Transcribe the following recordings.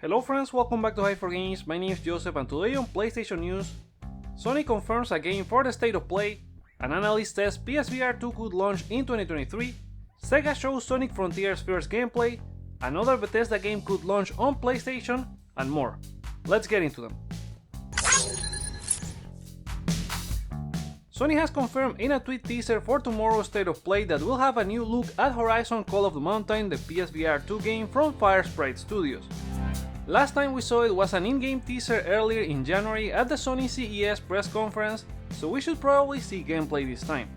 Hello friends, welcome back to Hyper4Games. My name is Joseph and today on PlayStation News, Sony confirms a game for the State of Play, an analyst says PSVR 2 could launch in 2023, SEGA shows Sonic Frontier's first gameplay, another Bethesda game could launch on PlayStation, and more. Let's get into them. Sony has confirmed in a tweet teaser for tomorrow's State of Play that will have a new look at Horizon Call of the Mountain, the PSVR 2 game from Firesprite Studios. Last time we saw it was an in-game teaser earlier in January at the Sony CES press conference, so we should probably see gameplay this time.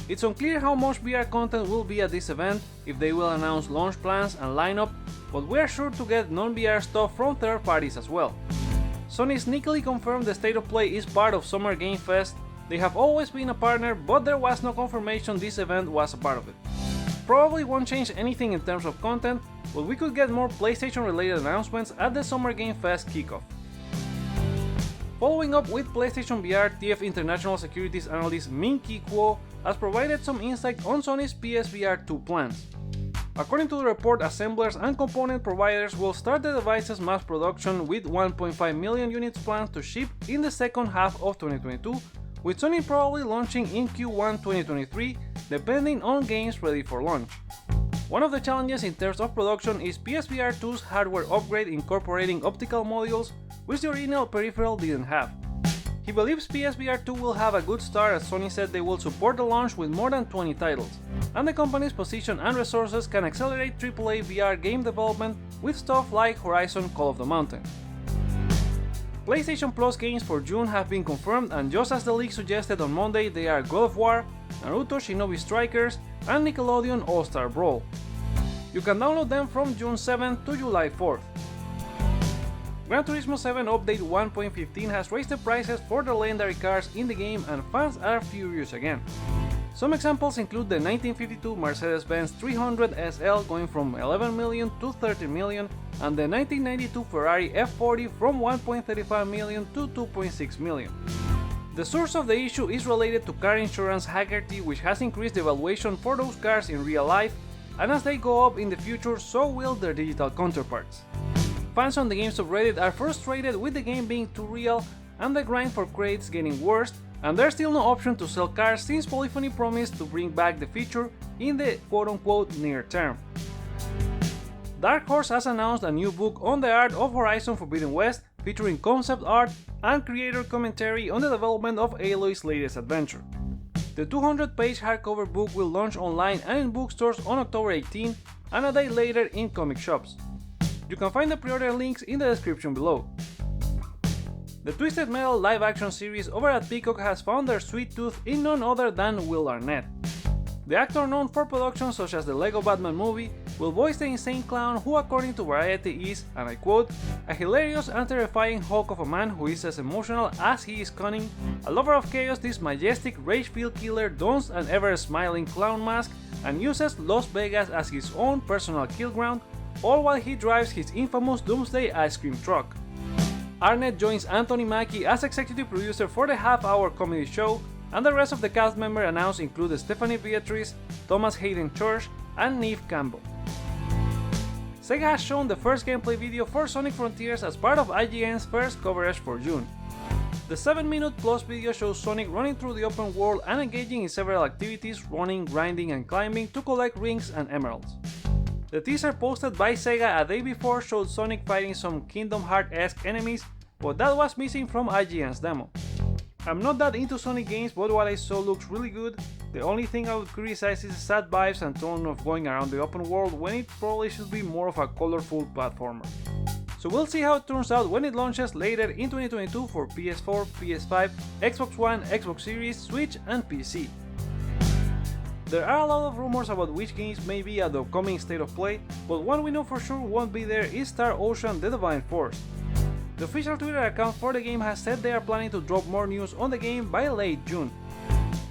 It's unclear how much VR content will be at this event, if they will announce launch plans and lineup, but we are sure to get non-VR stuff from third parties as well. Sony sneakily confirmed the State of Play is part of Summer Game Fest. They have always been a partner, but there was no confirmation this event was a part of it. Probably won't change anything in terms of content, but we could get more PlayStation related announcements at the Summer Game Fest kickoff. Following up with PlayStation VR, TF International Securities analyst Min-Ki Kuo has provided some insight on Sony's PSVR 2 plans. According to the report, assemblers and component providers will start the device's mass production with 1.5 million units planned to ship in the second half of 2022, with Sony probably launching in Q1 2023, depending on games ready for launch. One of the challenges in terms of production is PSVR 2's hardware upgrade incorporating optical modules, which the original peripheral didn't have. He believes PSVR 2 will have a good start, as Sony said they will support the launch with more than 20 titles, and the company's position and resources can accelerate AAA VR game development with stuff like Horizon Call of the Mountain. PlayStation Plus games for June have been confirmed, and just as the leak suggested on Monday, they are God of War, Naruto Shinobi Strikers, and Nickelodeon All-Star Brawl. You can download them from June 7th to July 4th. Gran Turismo 7 Update 1.15 has raised the prices for the legendary cars in the game, and fans are furious again. Some examples include the 1952 Mercedes-Benz 300 SL going from 11 million to 13 million, and the 1992 Ferrari F40 from 1.35 million to 2.6 million. The source of the issue is related to car insurance haggardy, which has increased the valuation for those cars in real life, and as they go up in the future, so will their digital counterparts. Fans on the game subreddit are frustrated with the game being too real and the grind for credits getting worse, and there's still no option to sell cars since Polyphony promised to bring back the feature in the quote-unquote near term. Dark Horse has announced a new book on the art of Horizon Forbidden West, featuring concept art and creator commentary on the development of Aloy's latest adventure. The 200-page hardcover book will launch online and in bookstores on October 18, and a day later in comic shops. You can find the pre-order links in the description below. The Twisted Metal live-action series over at Peacock has found their sweet tooth in none other than Will Arnett. The actor, known for productions such as the Lego Batman movie, will voice the insane clown who, according to Variety, is, and I quote, "a hilarious and terrifying hulk of a man who is as emotional as he is cunning. A lover of chaos, this majestic rage-filled killer dons an ever-smiling clown mask and uses Las Vegas as his own personal kill ground, all while he drives his infamous Doomsday ice cream truck." Arnett joins Anthony Mackie as executive producer for the half-hour comedy show, and the rest of the cast members announced include Stephanie Beatrice, Thomas Hayden Church, and Neve Campbell. SEGA has shown the first gameplay video for Sonic Frontiers as part of IGN's first coverage for June. The 7-minute plus video shows Sonic running through the open world and engaging in several activities, running, grinding, and climbing to collect rings and emeralds. The teaser posted by SEGA a day before showed Sonic fighting some Kingdom Hearts-esque enemies, but that was missing from IGN's demo. I'm not that into Sonic games, but what I saw looks really good. The only thing I would criticize is the sad vibes and tone of going around the open world when it probably should be more of a colorful platformer. So we'll see how it turns out when it launches later in 2022 for PS4, PS5, Xbox One, Xbox Series, Switch, and PC. There are a lot of rumors about which games may be at the upcoming State of Play, but one we know for sure won't be there is Star Ocean: The Divine Force. The official Twitter account for the game has said they are planning to drop more news on the game by late June.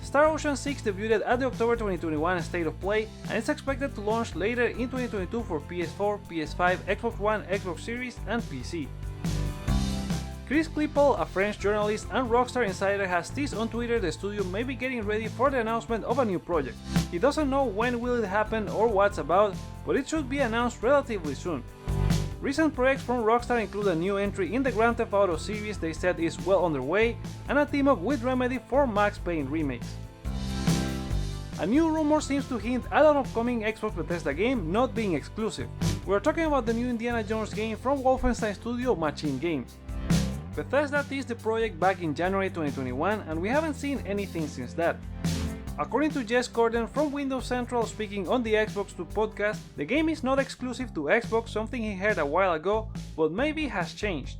Star Ocean 6 debuted at the October 2021 State of Play, and is expected to launch later in 2022 for PS4, PS5, Xbox One, Xbox Series, and PC. Chris Klippel, a French journalist and Rockstar insider, has teased on Twitter the studio may be getting ready for the announcement of a new project. He doesn't know when will it happen or what's about, but it should be announced relatively soon. Recent projects from Rockstar include a new entry in the Grand Theft Auto series they said is well underway, and a team-up with Remedy for Max Payne remakes. A new rumor seems to hint at an upcoming Xbox Bethesda game not being exclusive. We're talking about the new Indiana Jones game from Wolfenstein studio Machine Games. Bethesda teased the project back in January 2021, and we haven't seen anything since that. According to Jez Corden from Windows Central speaking on the Xbox 2 podcast, the game is not exclusive to Xbox, something he heard a while ago, but maybe has changed.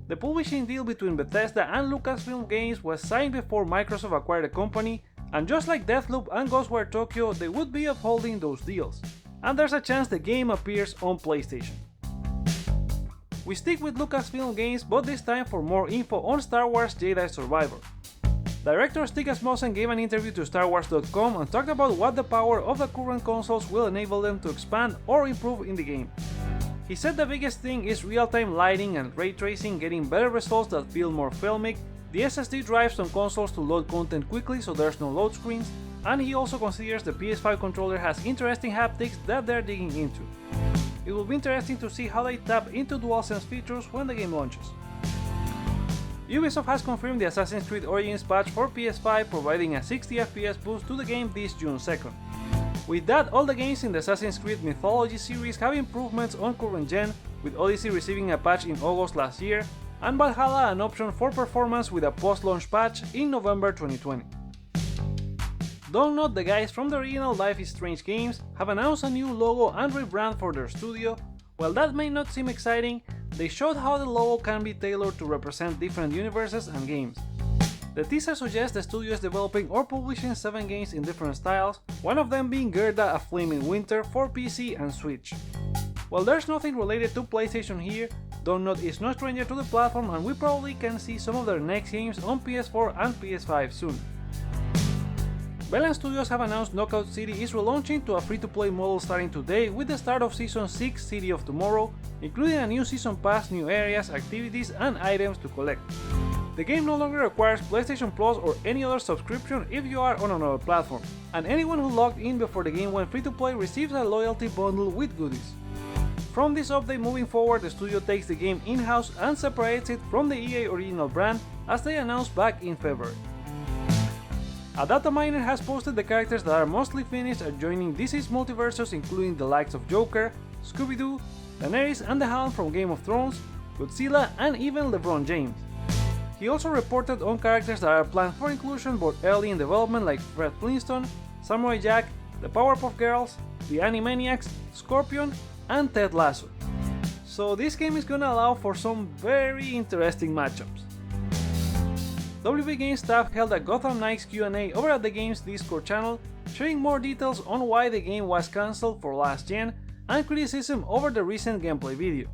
The publishing deal between Bethesda and Lucasfilm Games was signed before Microsoft acquired the company, and just like Deathloop and Ghostwire Tokyo, they would be upholding those deals. And there's a chance the game appears on PlayStation. We stick with Lucasfilm Games, but this time for more info on Star Wars Jedi Survivor. Director Stig Asmussen gave an interview to StarWars.com and talked about what the power of the current consoles will enable them to expand or improve in the game. He said the biggest thing is real-time lighting and ray tracing getting better results that feel more filmic, the SSD drives on consoles to load content quickly so there's no load screens, and he also considers the PS5 controller has interesting haptics that they're digging into. It will be interesting to see how they tap into DualSense features when the game launches. Ubisoft has confirmed the Assassin's Creed Origins patch for PS5, providing a 60 FPS boost to the game this June 2nd. With that, all the games in the Assassin's Creed Mythology series have improvements on current gen, with Odyssey receiving a patch in August last year, and Valhalla an option for performance with a post-launch patch in November 2020. DontNod, the guys from the original Life is Strange games, have announced a new logo and rebrand for their studio. While that may not seem exciting, they showed how the logo can be tailored to represent different universes and games. The teaser suggests the studio is developing or publishing 7 games in different styles, one of them being Gerda: A Flame in Winter for PC and Switch. While there's nothing related to PlayStation here, DontNod is no stranger to the platform, and we probably can see some of their next games on PS4 and PS5 soon. Belen Studios have announced Knockout City is relaunching to a free-to-play model starting today with the start of Season 6 City of Tomorrow, including a new season pass, new areas, activities, and items to collect. The game no longer requires PlayStation Plus or any other subscription if you are on another platform, and anyone who logged in before the game went free-to-play receives a loyalty bundle with goodies. From this update moving forward, the studio takes the game in-house and separates it from the EA original brand, as they announced back in February. A data miner has posted the characters that are mostly finished are joining DC's Multiversus, including the likes of Joker, Scooby-Doo, Daenerys and the Hound from Game of Thrones, Godzilla, and even LeBron James. He also reported on characters that are planned for inclusion but early in development, like Fred Flintstone, Samurai Jack, the Powerpuff Girls, the Animaniacs, Scorpion, and Ted Lasso. So this game is gonna allow for some very interesting matchups. WB Games staff held a Gotham Knights Q&A over at the game's Discord channel, sharing more details on why the game was cancelled for last gen and criticism over the recent gameplay video.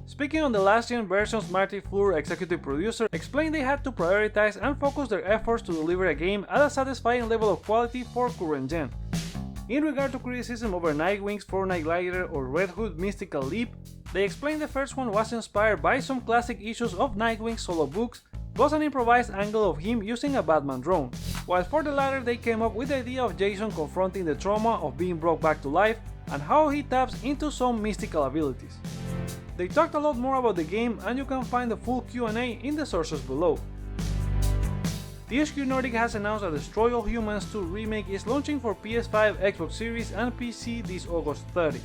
Speaking on the last gen versions, Marty Fleur, executive producer, explained they had to prioritize and focus their efforts to deliver a game at a satisfying level of quality for current gen. In regard to criticism over Nightwing's Fortnite Glider or Red Hood Mystical Leap, they explained the first one was inspired by some classic issues of Nightwing's solo books, plus an improvised angle of him using a Batman drone, while for the latter they came up with the idea of Jason confronting the trauma of being brought back to life and how he taps into some mystical abilities. They talked a lot more about the game, and you can find the full Q&A in the sources below. THQ Nordic has announced that Destroy All Humans 2 Remake is launching for PS5, Xbox Series and PC this August 30.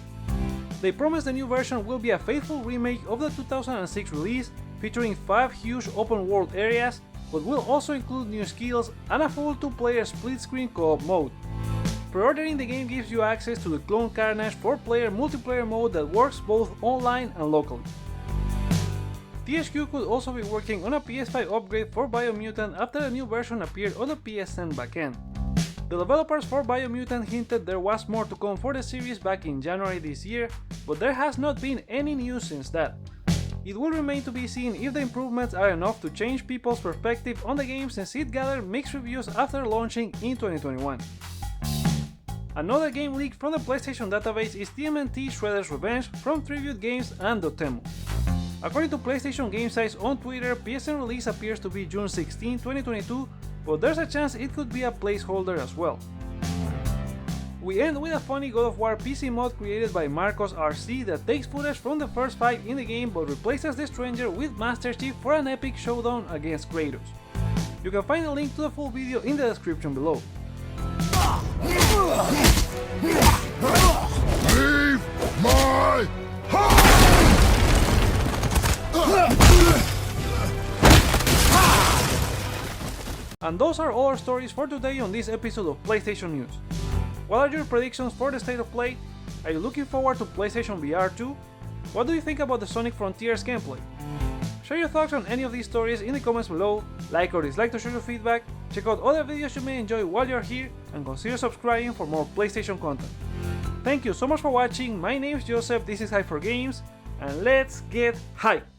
They promise the new version will be a faithful remake of the 2006 release, featuring 5 huge open world areas, but will also include new skills and a full 2-player split-screen co-op mode. Pre-ordering the game gives you access to the Clone Carnage 4-player multiplayer mode that works both online and locally. THQ could also be working on a PS5 upgrade for Biomutant after a new version appeared on the PSN backend. The developers for Biomutant hinted there was more to come for the series back in January this year, but there has not been any news since that. It will remain to be seen if the improvements are enough to change people's perspective on the game, since it gathered mixed reviews after launching in 2021. Another game leaked from the PlayStation database is TMNT Shredder's Revenge from Tribute Games and Dotemu. According to PlayStation Game Sites on Twitter, PSN release appears to be June 16, 2022, but there's a chance it could be a placeholder as well. We end with a funny God of War PC mod created by Marcos RC that takes footage from the first fight in the game but replaces the Stranger with Master Chief for an epic showdown against Kratos. You can find a link to the full video in the description below. Leave my house! And those are all our stories for today on this episode of PlayStation News. What are your predictions for the state of play? Are you looking forward to PlayStation VR 2? What do you think about the Sonic Frontiers gameplay? Share your thoughts on any of these stories in the comments below, like or dislike to show your feedback, check out other videos you may enjoy while you're here, and consider subscribing for more PlayStation content. Thank you so much for watching, my name is Joseph, this is Hype for Games, and let's get hype!